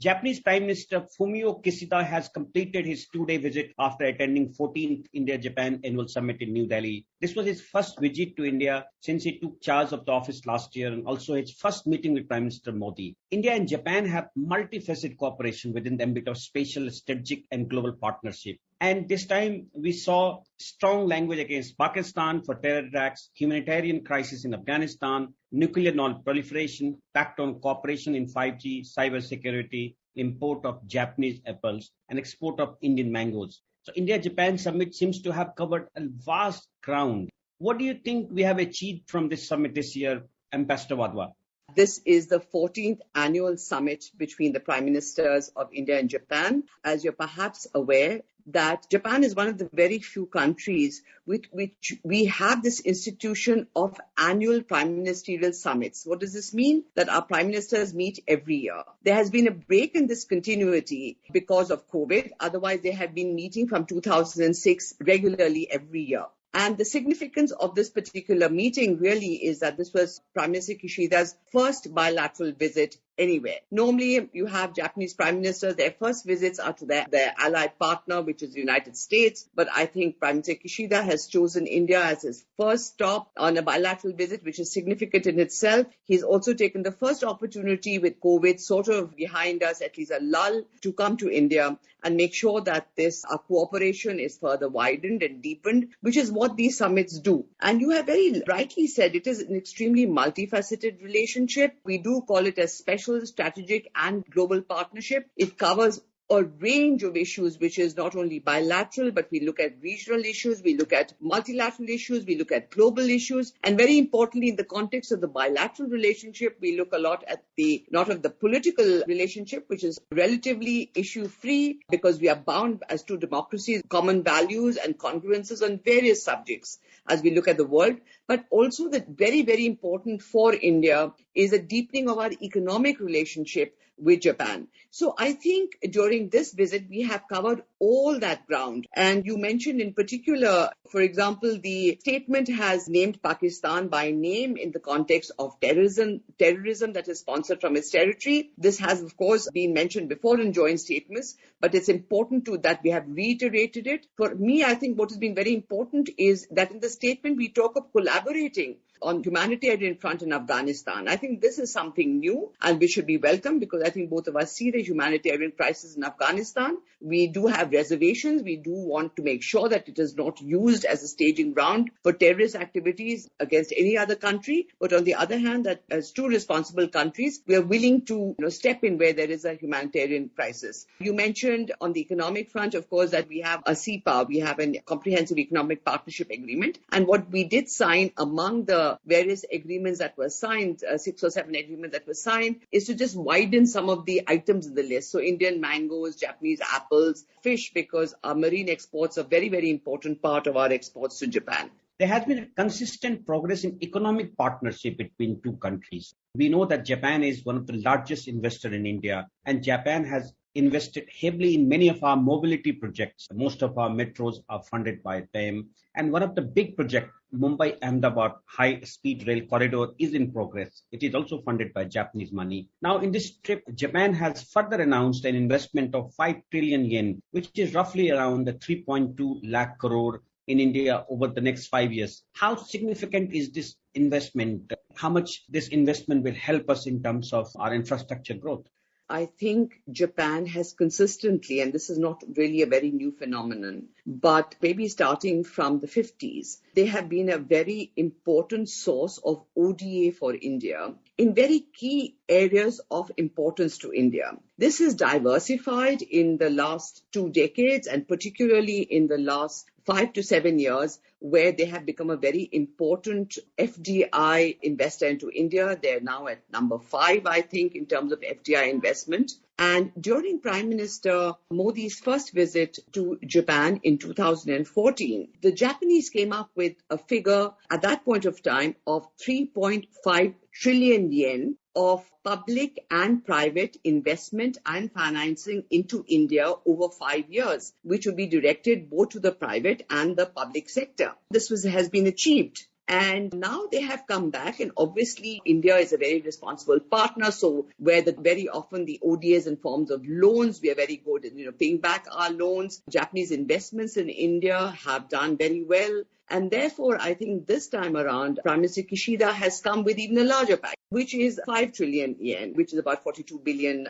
Japanese Prime Minister Fumio Kishida has completed his two-day visit after attending 14th India-Japan Annual Summit in New Delhi. This was his first visit to India since he took charge of the office last year and also his first meeting with Prime Minister Modi. India and Japan have multifaceted cooperation within the ambit of spatial, strategic and global partnership. And this time we saw strong language against Pakistan for terror attacks, humanitarian crisis in Afghanistan, nuclear non-proliferation, pact on cooperation in 5G, cyber security, import of Japanese apples, and export of Indian mangoes. So India-Japan Summit seems to have covered a vast ground. What do you think we have achieved from this summit this year, Ambassador Wadhwa? This is the 14th annual summit between the Prime Ministers of India and Japan. As you're perhaps aware, that Japan is one of the very few countries with which we have this institution of annual prime ministerial summits. What does this mean? That our prime ministers meet every year. There has been a break in this continuity because of COVID. Otherwise, they had been meeting from 2006 regularly every year. And the significance of this particular meeting really is that this was Prime Minister Kishida's first bilateral visit anywhere. Normally, you have Japanese prime ministers, their first visits are to their allied partner, which is the United States. But I think Prime Minister Kishida has chosen India as his first stop on a bilateral visit, which is significant in itself. He's also taken the first opportunity with COVID sort of behind us, at least a lull, to come to India and make sure that our cooperation is further widened and deepened, which is what these summits do. And you have very rightly said, it is an extremely multifaceted relationship. We do call it a special, strategic and global partnership. It covers a range of issues, which is not only bilateral, but we look at regional issues, we look at multilateral issues, we look at global issues. And very importantly, in the context of the bilateral relationship, we look a lot at not of the political relationship, which is relatively issue-free because we are bound as two democracies, common values and congruences on various subjects as we look at the world. But also that very, very important for India is a deepening of our economic relationship with Japan. So I think during this visit, we have covered all that ground. And you mentioned in particular, for example, the statement has named Pakistan by name in the context of terrorism that is sponsored from its territory. This has, of course, been mentioned before in joint statements, but it's important that we have reiterated it. For me, I think what has been very important is that in the statement, we talk of collaborating on humanitarian front in Afghanistan. I think this is something new and we should be welcome because I think both of us see the humanitarian crisis in Afghanistan. We do have reservations. We do want to make sure that it is not used as a staging ground for terrorist activities against any other country. But on the other hand, that as two responsible countries, we are willing to step in where there is a humanitarian crisis. You mentioned on the economic front, of course, that we have a CEPA, we have a comprehensive economic partnership agreement. And what we did sign among the various agreements that were signed, 6 or 7 agreements that were signed, is to just widen some of the items in the list. So Indian mangoes, Japanese apples, fish, because our marine exports are a very, very important part of our exports to Japan. There has been a consistent progress in economic partnership between two countries. We know that Japan is one of the largest investors in India, and Japan has invested heavily in many of our mobility projects. Most of our metros are funded by them. And one of the big projects, Mumbai-Ahmedabad high-speed rail corridor, is in progress. It is also funded by Japanese money. Now, in this trip, Japan has further announced an investment of 5 trillion yen, which is roughly around the 3.2 lakh crore in India over the next 5 years. How significant is this investment? How much this investment will help us in terms of our infrastructure growth? I think Japan has consistently, and this is not really a very new phenomenon, but maybe starting from the 50s, they have been a very important source of ODA for India in very key areas of importance to India. This is diversified in the last 2 decades and particularly in the last 5 to 7 years, where they have become a very important FDI investor into India. They're now at number 5, I think, in terms of FDI investment. And during Prime Minister Modi's first visit to Japan in 2014, the Japanese came up with a figure at that point of time of 3.5 trillion yen of public and private investment and financing into India over 5 years, which would be directed both to the private and the public sector. This has been achieved. And now they have come back, and obviously India is a very responsible partner. So where very often the ODA is in forms of loans, we are very good at paying back our loans. Japanese investments in India have done very well. And therefore, I think this time around, Prime Minister Kishida has come with even a larger package, which is 5 trillion yen, which is about $42 billion.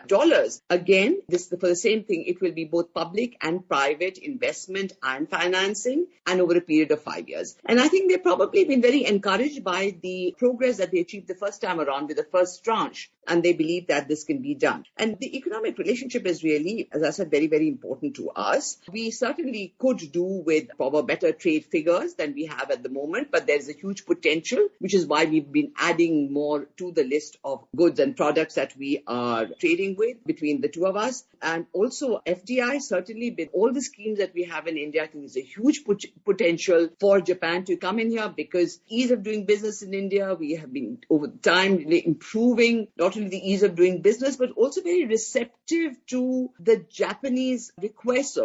Again, this for the same thing, it will be both public and private investment and financing, and over a period of 5 years. And I think they've probably been very encouraged by the progress that they achieved the first time around with the first tranche, and they believe that this can be done. And the economic relationship is really, as I said, very, very important to us. We certainly could do with probably better trade figures than we have at the moment, but there's a huge potential, which is why we've been adding more to the list of goods and products that we are trading with between the two of us. And also FDI, certainly with all the schemes that we have in India, I think there's a huge potential for Japan to come in here, because ease of doing business in India, we have been over time really improving not only the ease of doing business, but also very receptive to the Japanese requests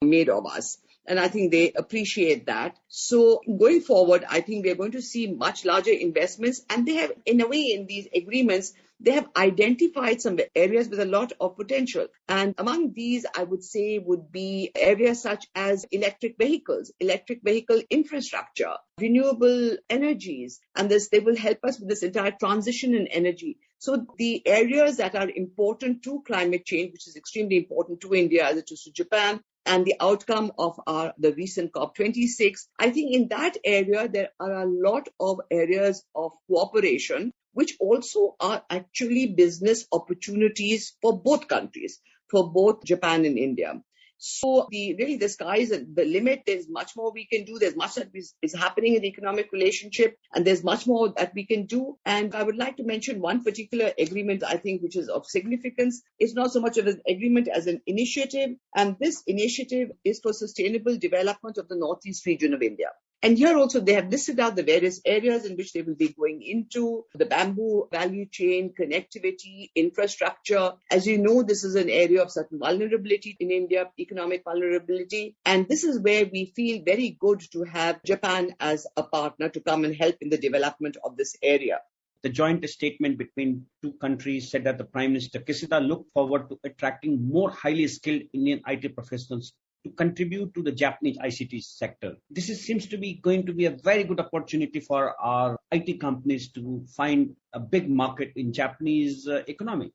made of us. And I think they appreciate that. So going forward, I think we're going to see much larger investments. And they have, in a way, in these agreements, they have identified some areas with a lot of potential. And among these, I would say, would be areas such as electric vehicles, electric vehicle infrastructure, renewable energies. And they will help us with this entire transition in energy. So the areas that are important to climate change, which is extremely important to India as it is to Japan, and the outcome of the recent COP26, I think in that area, there are a lot of areas of cooperation, which also are actually business opportunities for both countries, for both Japan and India. So the sky is the limit. There's much more we can do. There's much that is happening in the economic relationship, and there's much more that we can do. And I would like to mention one particular agreement, I think, which is of significance. It's not so much of an agreement as an initiative. And this initiative is for sustainable development of the Northeast region of India. And here also they have listed out the various areas in which they will be going into: the bamboo value chain, connectivity, infrastructure. As you know, this is an area of certain vulnerability in India, economic vulnerability. And this is where we feel very good to have Japan as a partner to come and help in the development of this area. The joint statement between two countries said that the Prime Minister Kishida looked forward to attracting more highly skilled Indian IT professionals to contribute to the Japanese ICT sector. This seems to be going to be a very good opportunity for our IT companies to find a big market in Japanese economy.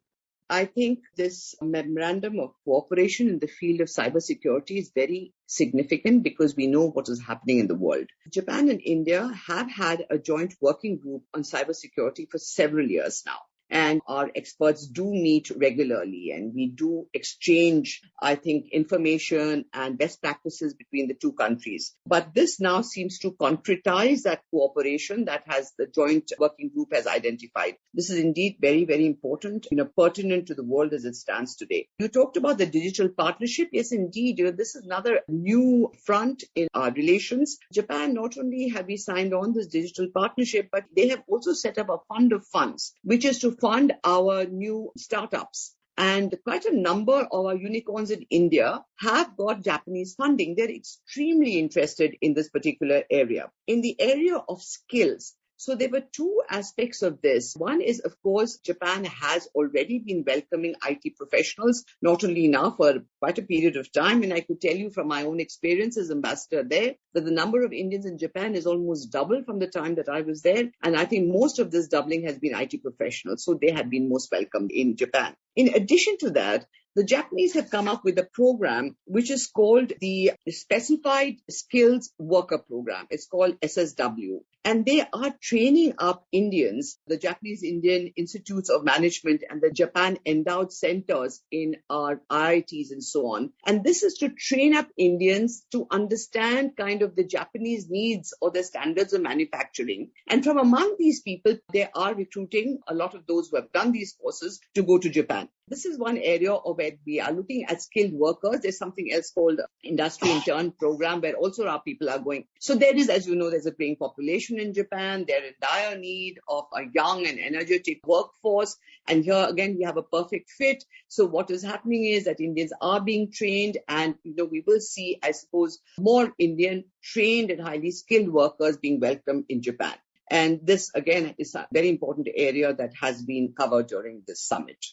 I think this memorandum of cooperation in the field of cybersecurity is very significant because we know what is happening in the world. Japan and India have had a joint working group on cybersecurity for several years now. And our experts do meet regularly, and we do exchange, I think, information and best practices between the two countries. But this now seems to concretize that cooperation that the joint working group has identified. This is indeed very, very important, pertinent to the world as it stands today. You talked about the digital partnership. Yes, indeed. This is another new front in our relations. Japan, not only have we signed on this digital partnership, but they have also set up a fund of funds, which is to fund our new startups. And quite a number of our unicorns in India have got Japanese funding. They're extremely interested in this particular area. In the area of skills, so there were two aspects of this. One is, of course, Japan has already been welcoming IT professionals, not only now for quite a period of time. And I could tell you from my own experience as ambassador there, that the number of Indians in Japan is almost double from the time that I was there. And I think most of this doubling has been IT professionals. So they have been most welcomed in Japan. In addition to that, the Japanese have come up with a program which is called the Specified Skills Worker Program. It's called SSW. And they are training up Indians, the Japanese Indian Institutes of Management and the Japan Endowed Centers in our IITs and so on. And this is to train up Indians to understand kind of the Japanese needs or the standards of manufacturing. And from among these people, they are recruiting a lot of those who have done these courses to go to Japan. This is one area where we are looking at skilled workers. There's something else called Industry Intern Program where also our people are going. So there is, as you know, there's a growing population in Japan. They're in dire need of a young and energetic workforce. And here again, we have a perfect fit. So what is happening is that Indians are being trained, and we will see, I suppose, more Indian trained and highly skilled workers being welcomed in Japan. And this, again, is a very important area that has been covered during this summit.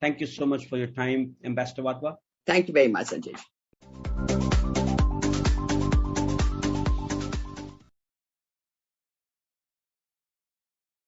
Thank you so much for your time, Ambassador Wadhwa. Thank you very much, Sanjay.